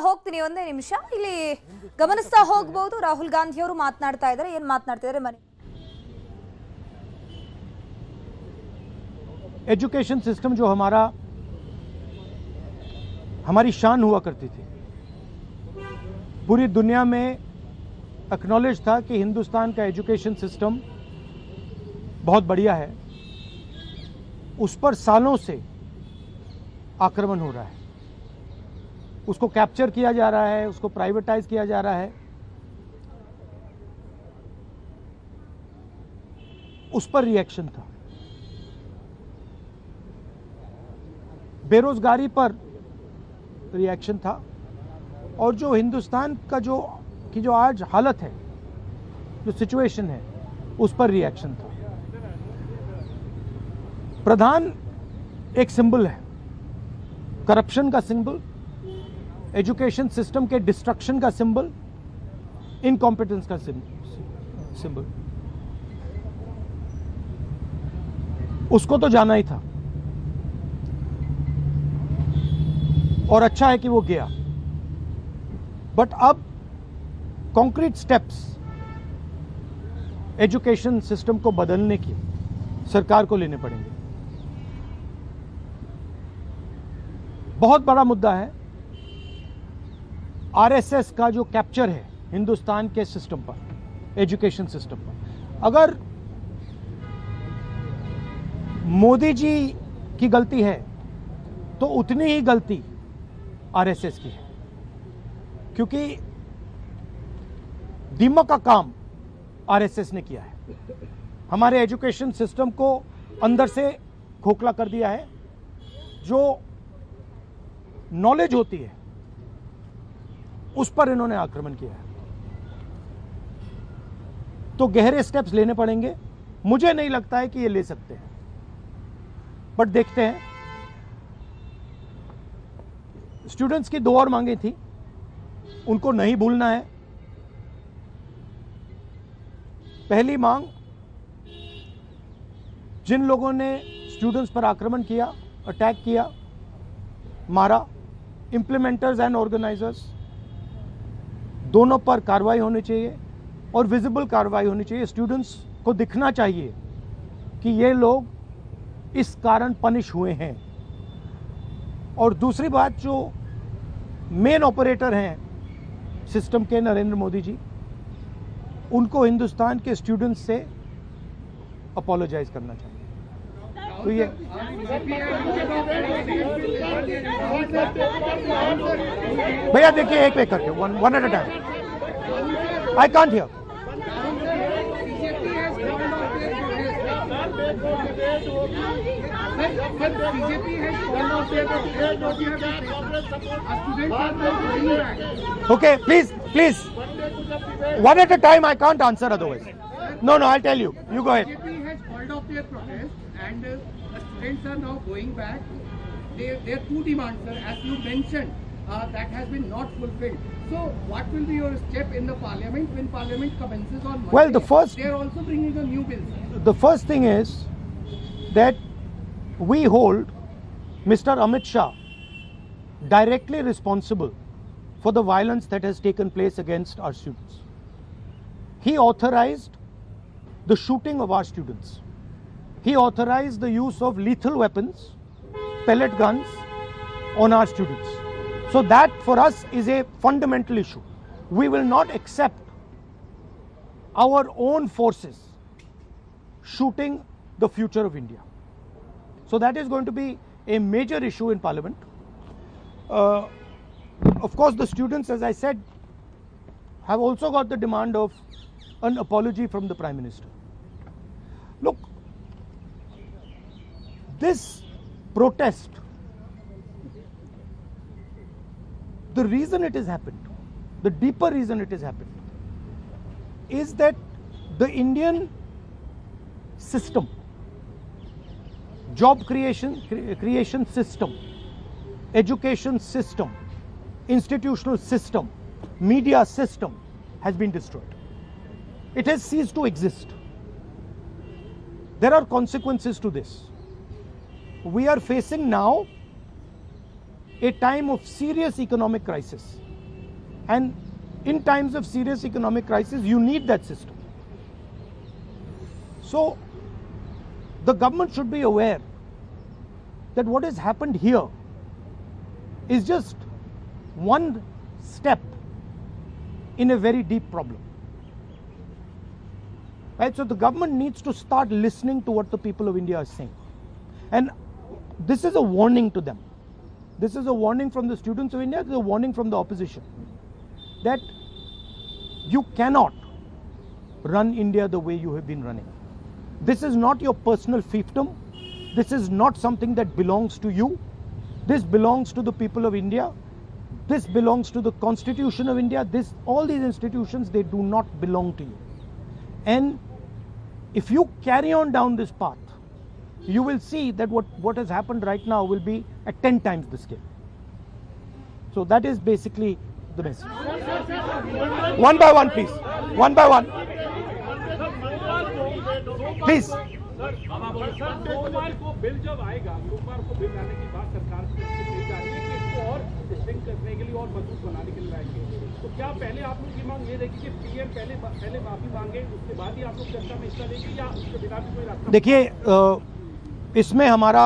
ಹೋಗ್ತೀನಿ ಒಂದೇ ನಿಮಿಷ. ಇಲ್ಲಿ ಗಮನಿಸ್ತಾ ಹೋಗಬಹುದು ರಾಹುಲ್ ಗಾಂಧಿ ಅವರು ಮಾತನಾಡ್ತಾ ಇದ್ದಾರೆ. ಏನು ಮಾತನಾಡ್ತಿದ್ದಾರೆ ಮನೆ एजुकेशन सिस्टम जो हमारी शान हुआ करती थी, पूरी दुनिया में एक्नॉलेज था कि हिंदुस्तान का एजुकेशन सिस्टम बहुत बढ़िया है, उस पर सालों से आक्रमण हो रहा है, उसको कैप्चर किया जा रहा है, उसको प्राइवेटाइज किया जा रहा है, उस पर रिएक्शन था। बेरोजगारी पर रिएक्शन था और जो हिंदुस्तान का जो आज हालत है, जो सिचुएशन है, उस पर रिएक्शन था। प्रधान एक सिंबल है, करप्शन का सिंबल, एजुकेशन सिस्टम के डिस्ट्रक्शन का सिंबल, इनकॉम्पिटेंस का सिंबल। उसको तो जाना ही था और अच्छा है कि वो गया, बट अब कॉन्क्रीट स्टेप्स एजुकेशन सिस्टम को बदलने की सरकार को लेने पड़ेंगे। बहुत बड़ा मुद्दा है आरएसएस का जो कैप्चर है हिंदुस्तान के सिस्टम पर, एजुकेशन सिस्टम पर। अगर मोदी जी की गलती है तो उतनी ही गलती आरएसएस की है, क्योंकि दीमक का काम आरएसएस ने किया है, हमारे एजुकेशन सिस्टम को अंदर से खोखला कर दिया है। जो नॉलेज होती है उस पर इन्होंने आक्रमण किया है, तो गहरे स्टेप्स लेने पड़ेंगे। मुझे नहीं लगता है कि ये ले सकते हैं, बट देखते हैं। स्टूडेंट्स की 2 और मांगे थी, उनको नहीं भूलना है। पहली मांग, जिन लोगों ने स्टूडेंट्स पर आक्रमण किया, अटैक किया, मारा, इंप्लीमेंटर्स एंड ऑर्गेनाइजर्स, दोनों पर कार्रवाई होनी चाहिए और विजिबल कार्रवाई होनी चाहिए। स्टूडेंट्स को दिखना चाहिए कि ये लोग इस कारण पनिश हुए हैं। और दूसरी बात, जो मेन ऑपरेटर हैं सिस्टम के, नरेंद्र मोदी जी, उनको हिंदुस्तान के स्टूडेंट्स से अपोलोजाइज करना चाहिए। तो ये भैया देखिए, एक एक करके, one at a time. I can't hear. Okay, please, one at a time. I can't answer otherwise. No, I'll tell you. You go ahead. BJP has called off their protest, and students are now going back. Their 2 demands, sir, as you mentioned, that has been not fulfilled. So, what will be your step in the parliament when parliament commences on Monday? Well, they are also bringing a new bill, sir. The first thing is that we hold Mr. Amit Shah directly responsible for the violence that has taken place against our students. He authorized the shooting of our students. He authorized the use of lethal weapons, pellet guns on our students. So that for us is a fundamental issue. We will not accept our own forces shooting the future of India. So that is going to be a major issue in Parliament. Of course, the students, as I said, have also got the demand of an apology from the Prime Minister. Look, this protest, the reason it has happened, the deeper reason it has happened, is that the Indian system, job creation system, education system, institutional system, media system has been destroyed. It has ceased to exist. There are consequences to this. We are facing now a time of serious economic crisis. And in times of serious economic crisis, you need that system. So, the government should be aware that what has happened here is just one step in a very deep problem. Right? So the government needs to start listening to what the people of India are saying. And this is a warning to them. This is a warning from the students of India, this is a warning from the opposition, that you cannot run India the way you have been running. This is not your personal fiefdom. This is not something that belongs to you. This belongs to the people of India. This belongs to the Constitution of India. All these institutions, they do not belong to you. And if you carry on down this path, you will see that what has happened right now will be at 10 times the scale. So that is basically the message. One by one, please. One by one. Please. सोमवार को bill जब आएगा, सोमवार को bill आने के बाद सरकार से कही जा रही है कि इसको और स्ट्रिंग करने के लिए और मजबूत बनाने के लिए लाएंगे। तो क्या पहले आप लोग की मांग ये रहेगी कि पीएम पहले माफी मांगे, उसके बाद ही आप लोग चर्चा में हिस्सा लेंगे, या उसके बिना भी कोई रास्ता? देखिए, इसमें हमारा